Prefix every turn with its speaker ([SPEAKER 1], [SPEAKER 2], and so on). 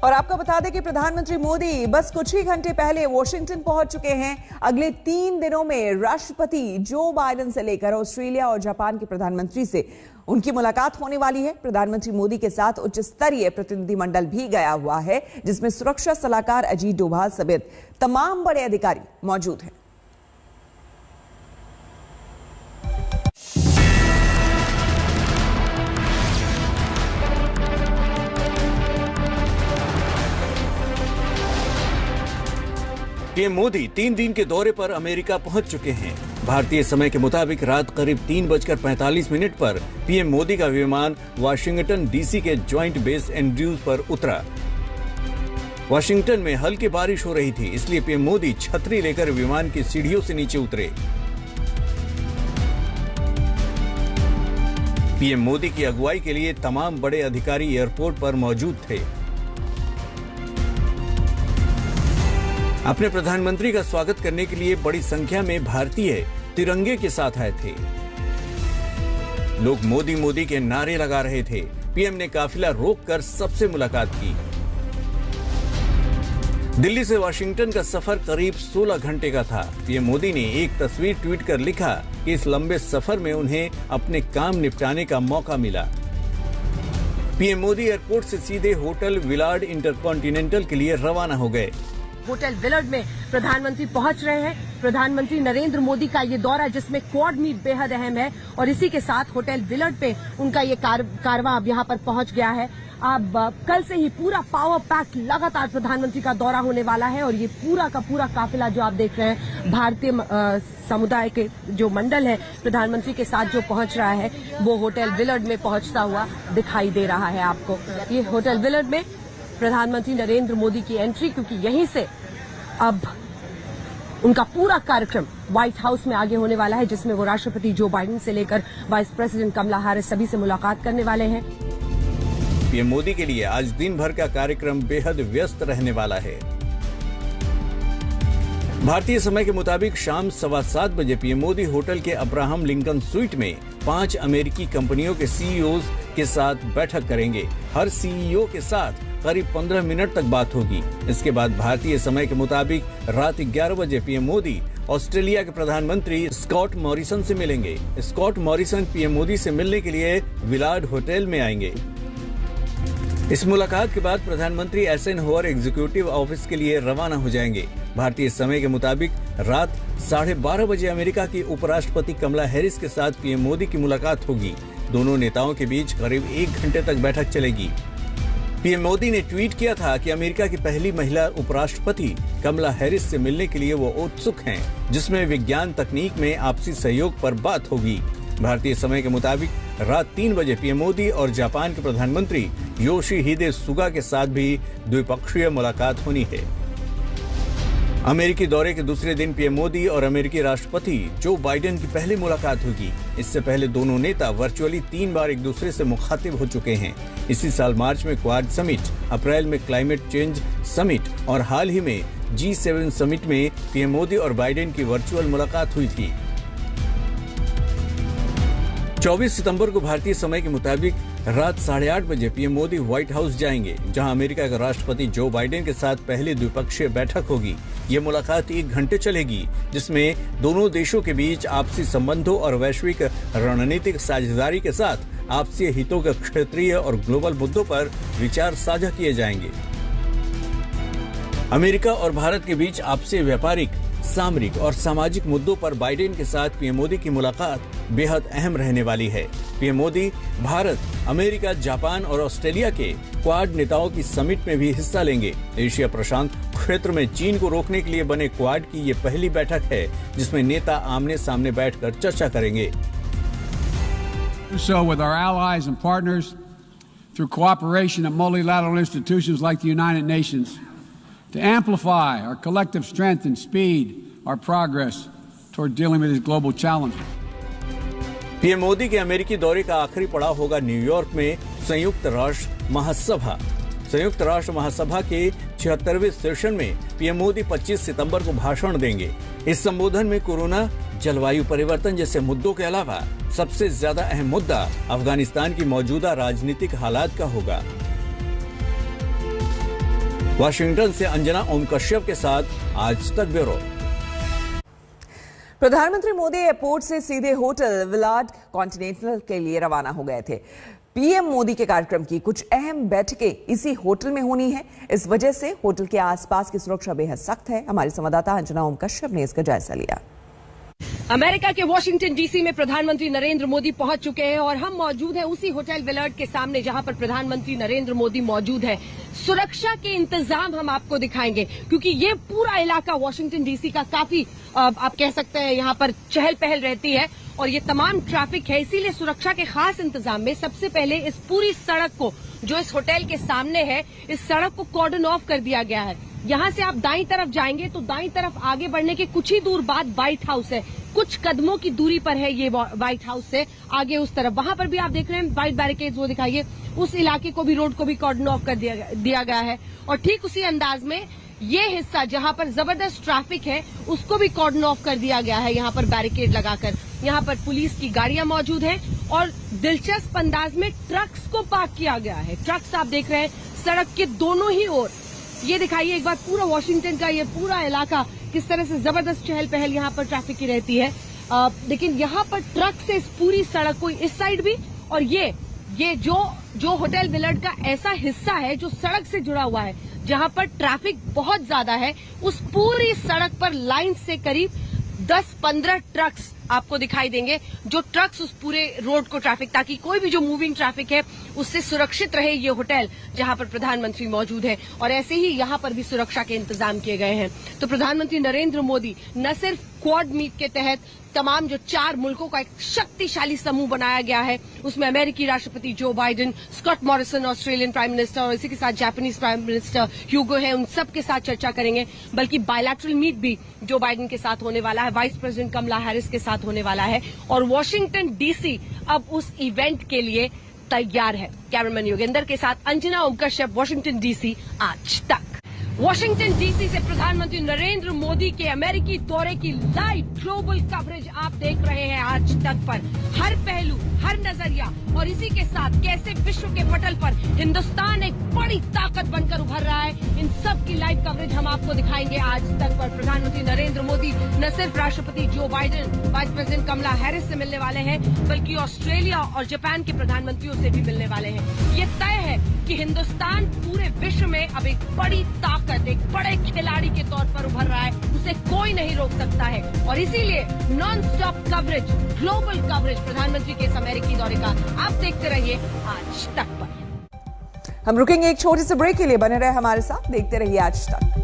[SPEAKER 1] और आपको बता दें कि प्रधानमंत्री मोदी बस कुछ ही घंटे पहले वॉशिंगटन पहुंच चुके हैं। अगले 3 दिनों में राष्ट्रपति जो बाइडेन से लेकर ऑस्ट्रेलिया और जापान के प्रधानमंत्री से उनकी मुलाकात होने वाली है। प्रधानमंत्री मोदी के साथ उच्च स्तरीय प्रतिनिधिमंडल भी गया हुआ है, जिसमें सुरक्षा सलाहकार अजीत डोभाल समेत तमाम बड़े अधिकारी मौजूद हैं।
[SPEAKER 2] पीएम मोदी 3 दिन के दौरे पर अमेरिका पहुंच चुके हैं। भारतीय समय के मुताबिक रात करीब 3:45 पर पीएम मोदी का विमान वाशिंगटन डीसी के ज्वाइंट बेस एंड्रयूज पर उतरा। वाशिंगटन में हल्की बारिश हो रही थी, इसलिए पीएम मोदी छतरी लेकर विमान की सीढ़ियों से नीचे उतरे। पीएम मोदी की अगुवाई के लिए तमाम बड़े अधिकारी एयरपोर्ट पर मौजूद थे। अपने प्रधानमंत्री का स्वागत करने के लिए बड़ी संख्या में भारतीय तिरंगे के साथ आए थे। लोग मोदी मोदी के नारे लगा रहे थे। पीएम ने काफिला रोककर सबसे मुलाकात की। दिल्ली से वाशिंगटन का सफर करीब 16 घंटे का था। पीएम मोदी ने एक तस्वीर ट्वीट कर लिखा कि इस लंबे सफर में उन्हें अपने काम निपटाने का मौका मिला। पीएम मोदी एयरपोर्ट से सीधे होटल विलार्ड इंटरकॉन्टिनेंटल के लिए रवाना हो गए।
[SPEAKER 3] होटल विलार्ड में प्रधानमंत्री पहुंच रहे हैं। प्रधानमंत्री नरेंद्र मोदी का ये दौरा, जिसमें क्वाड मीट बेहद अहम है, और इसी के साथ होटल विलार्ड पे उनका ये कारवां अब यहाँ पर पहुंच गया है। अब कल से ही पूरा पावर पैक लगातार प्रधानमंत्री का दौरा होने वाला है, और ये पूरा का पूरा काफिला जो आप देख रहे हैं, भारतीय समुदाय के जो मंडल है प्रधानमंत्री के साथ जो पहुंच रहा है, वो होटल विलार्ड में पहुंचता हुआ दिखाई दे रहा है आपको। ये होटल विलार्ड में प्रधानमंत्री नरेंद्र मोदी की एंट्री, क्योंकि यहीं से अब उनका पूरा कार्यक्रम व्हाइट हाउस में आगे होने वाला है, जिसमें वो राष्ट्रपति जो बाइडेन से लेकर वाइस प्रेसिडेंट कमला हैरिस सभी से मुलाकात करने वाले हैं।
[SPEAKER 2] पीएम मोदी के लिए आज दिन भर का कार्यक्रम बेहद व्यस्त रहने वाला है। भारतीय समय के मुताबिक शाम 7:15 बजे पीएम मोदी होटल के अब्राहम लिंकन स्वीट में 5 अमेरिकी कंपनियों के सीईओज के साथ बैठक करेंगे। हर सीईओ के साथ करीब 15 मिनट तक बात होगी। इसके बाद भारतीय समय के मुताबिक रात 11 बजे पीएम मोदी ऑस्ट्रेलिया के प्रधानमंत्री स्कॉट मॉरिसन से मिलेंगे। स्कॉट मॉरिसन पीएम मोदी से मिलने के लिए विलार्ड होटल में आएंगे। इस मुलाकात के बाद प्रधानमंत्री एसेनहोवर एग्जीक्यूटिव ऑफिस के लिए रवाना हो जाएंगे। भारतीय समय के मुताबिक रात 12:30 बजे अमेरिका की उपराष्ट्रपति कमला हैरिस के साथ पीएम मोदी की मुलाकात होगी। दोनों नेताओं के बीच करीब 1 घंटे तक बैठक चलेगी। पीएम मोदी ने ट्वीट किया था कि अमेरिका की पहली महिला उपराष्ट्रपति कमला हैरिस से मिलने के लिए वो उत्सुक हैं, जिसमें विज्ञान तकनीक में आपसी सहयोग पर बात होगी। भारतीय समय के मुताबिक रात 3 बजे पीएम मोदी और जापान के प्रधानमंत्री योशिहिदे सुगा के साथ भी द्विपक्षीय मुलाकात होनी है। अमेरिकी दौरे के दूसरे दिन पीएम मोदी और अमेरिकी राष्ट्रपति जो बाइडेन की पहली मुलाकात होगी। इससे पहले दोनों नेता वर्चुअली 3 बार एक दूसरे से मुखातिब हो चुके हैं। इसी साल मार्च में क्वाड समिट, अप्रैल में क्लाइमेट चेंज समिट और हाल ही में G7 समिट में पीएम मोदी और बाइडेन की वर्चुअल मुलाकात हुई थी। 24 सितंबर को भारतीय समय के मुताबिक रात 8:30 बजे पीएम मोदी व्हाइट हाउस जाएंगे, जहां अमेरिका के राष्ट्रपति जो बाइडेन के साथ पहली द्विपक्षीय बैठक होगी। ये मुलाकात 1 घंटे चलेगी, जिसमें दोनों देशों के बीच आपसी संबंधों और वैश्विक रणनीतिक साझेदारी के साथ आपसी हितों के क्षेत्रीय और ग्लोबल मुद्दों पर विचार साझा किए जाएंगे। अमेरिका और भारत के बीच आपसी व्यापारिक, सामरिक और सामाजिक मुद्दों पर बाइडेन के साथ पीएम मोदी की मुलाकात बेहद अहम रहने वाली है। PM Modi Bharat, America, Japan और ऑस्ट्रेलिया के क्वाड नेताओं की समिट में भी हिस्सा लेंगे। एशिया प्रशांत क्षेत्र में चीन को रोकने के लिए बने क्वाड की ये पहली बैठक है, जिसमें नेता आमने सामने बैठकर चर्चा करेंगे।
[SPEAKER 4] So with our allies and partners through cooperation at multilateral institutions like the United Nations to amplify our collective strength and speed our progress toward dealing with these global challenges.
[SPEAKER 2] PM Modi के अमेरिकी दौरे का आखिरी पड़ाव होगा New York में संयुक्त राष्ट्र महासभा। संयुक्त राष्ट्र महासभा के 76वें सेशन में पीएम मोदी 25 सितंबर को भाषण देंगे। इस संबोधन में कोरोना, जलवायु परिवर्तन जैसे मुद्दों के अलावा सबसे ज्यादा अहम मुद्दा अफगानिस्तान की मौजूदा राजनीतिक हालात का होगा। वाशिंगटन से अंजना ओम कश्यप के साथ आज तक ब्यूरो।
[SPEAKER 1] प्रधानमंत्री मोदी एयरपोर्ट से सीधे होटल विलार्ड कॉन्टिनेंटल के लिए रवाना हो गए थे। पीएम मोदी के कार्यक्रम की कुछ अहम बैठकें इसी होटल में होनी है। इस वजह से होटल के आसपास की सुरक्षा बेहद सख्त है। हमारी संवाददाता अंजना ओम कश्यप ने इसका जायजा लिया।
[SPEAKER 3] अमेरिका के वॉशिंगटन डीसी में प्रधानमंत्री नरेंद्र मोदी पहुंच चुके हैं और हम मौजूद हैं उसी होटल विलार्ड के सामने जहां पर प्रधानमंत्री नरेंद्र मोदी मौजूद है। सुरक्षा के इंतजाम हम आपको दिखाएंगे क्योंकि ये पूरा इलाका वॉशिंगटन डीसी का काफी आप कह सकते हैं यहाँ पर चहल पहल रहती है और ये तमाम ट्रैफिक है, इसीलिए सुरक्षा के खास इंतजाम में सबसे पहले इस पूरी सड़क को जो इस होटल के सामने है, इस सड़क को कॉर्डन ऑफ कर दिया गया है। यहाँ से आप दाईं तरफ जाएंगे तो दाईं तरफ आगे बढ़ने के कुछ ही दूर बाद व्हाइट हाउस है। कुछ कदमों की दूरी पर है ये व्हाइट हाउस से आगे उस तरफ, वहां पर भी आप देख रहे हैं व्हाइट बैरिकेड्स वो दिखाइए, उस इलाके को भी रोड को भी कॉर्डन ऑफ कर दिया गया है। और ठीक उसी अंदाज में ये हिस्सा जहां पर जबरदस्त ट्रैफिक है उसको भी कॉर्डन ऑफ कर दिया गया है, यहाँ पर बैरिकेड लगाकर। यहाँ पर पुलिस की गाड़ियां मौजूद हैं और दिलचस्प अंदाज में ट्रक्स को पार्क किया गया है। ट्रक्स आप देख रहे हैं सड़क के दोनों ही ओर। ये दिखाइए एक बार पूरा वॉशिंगटन का ये पूरा इलाका किस तरह से जबरदस्त चहल पहल यहाँ पर ट्रैफिक की रहती है। लेकिन यहाँ पर ट्रक से इस पूरी सड़क को इस साइड भी और ये जो होटल विलार्ड का ऐसा हिस्सा है जो सड़क से जुड़ा हुआ है जहां पर ट्रैफिक बहुत ज्यादा है, उस पूरी सड़क पर लाइन से करीब 10-15 ट्रक्स आपको दिखाई देंगे, जो ट्रक्स उस पूरे रोड को ट्रैफिक, ताकि कोई भी जो मूविंग ट्रैफिक है उससे सुरक्षित रहे ये होटल जहां पर प्रधानमंत्री मौजूद है। और ऐसे ही यहां पर भी सुरक्षा के इंतजाम किए गए हैं। तो प्रधानमंत्री नरेंद्र मोदी न सिर्फ क्वाड मीट के तहत तमाम जो 4 मुल्कों का एक शक्तिशाली समूह बनाया गया है, उसमें अमेरिकी राष्ट्रपति Joe Biden, Scott Morrison Australian prime minister और इसी के साथ जापानीज प्राइम मिनिस्टर ह्यूगो है, उन सब के साथ चर्चा करेंगे। बल्कि बायलैटरल मीट भी जो बाइडेन के साथ होने वाला है, वाइस प्रेसिडेंट कमला हैरिस के साथ होने वाला है। और वॉशिंगटन डीसी अब उस इवेंट के लिए तैयार है। कैमरामैन योगेंद्र के साथ अंजना ओम कश्यप, वॉशिंगटन डीसी आज तक। वॉशिंगटन डीसी से प्रधानमंत्री नरेंद्र मोदी के अमेरिकी दौरे की लाइव ग्लोबल कवरेज आप देख रहे हैं आज तक पर। हर पहलू, हर नजरिया और इसी के साथ कैसे विश्व के पटल पर हिंदुस्तान एक बड़ी ताकत बनकर उभर रहा है, इन सब की लाइव कवरेज हम आपको दिखाएंगे आज तक पर। प्रधानमंत्री नरेंद्र मोदी न सिर्फ राष्ट्रपति Joe Biden, vice president Kamala Harris से मिलने वाले हैं, बल्कि ऑस्ट्रेलिया और जापान के प्रधानमंत्रियों से भी मिलने वाले हैं। ये तय है कि हिंदुस्तान पूरे विश्व में अब एक बड़ी ताकत, एक बड़े खिलाड़ी के तौर पर उभर रहा है, उसे कोई नहीं रोक सकता है। और इसीलिए non stop coverage, global coverage प्रधानमंत्री के इस अमेरिकी दौरे का आप देखते रहिए आज तक पर।
[SPEAKER 1] हम रुकेंगे एक छोटे से ब्रेक के लिए, बने रहे हमारे साथ, देखते रहिए आज तक।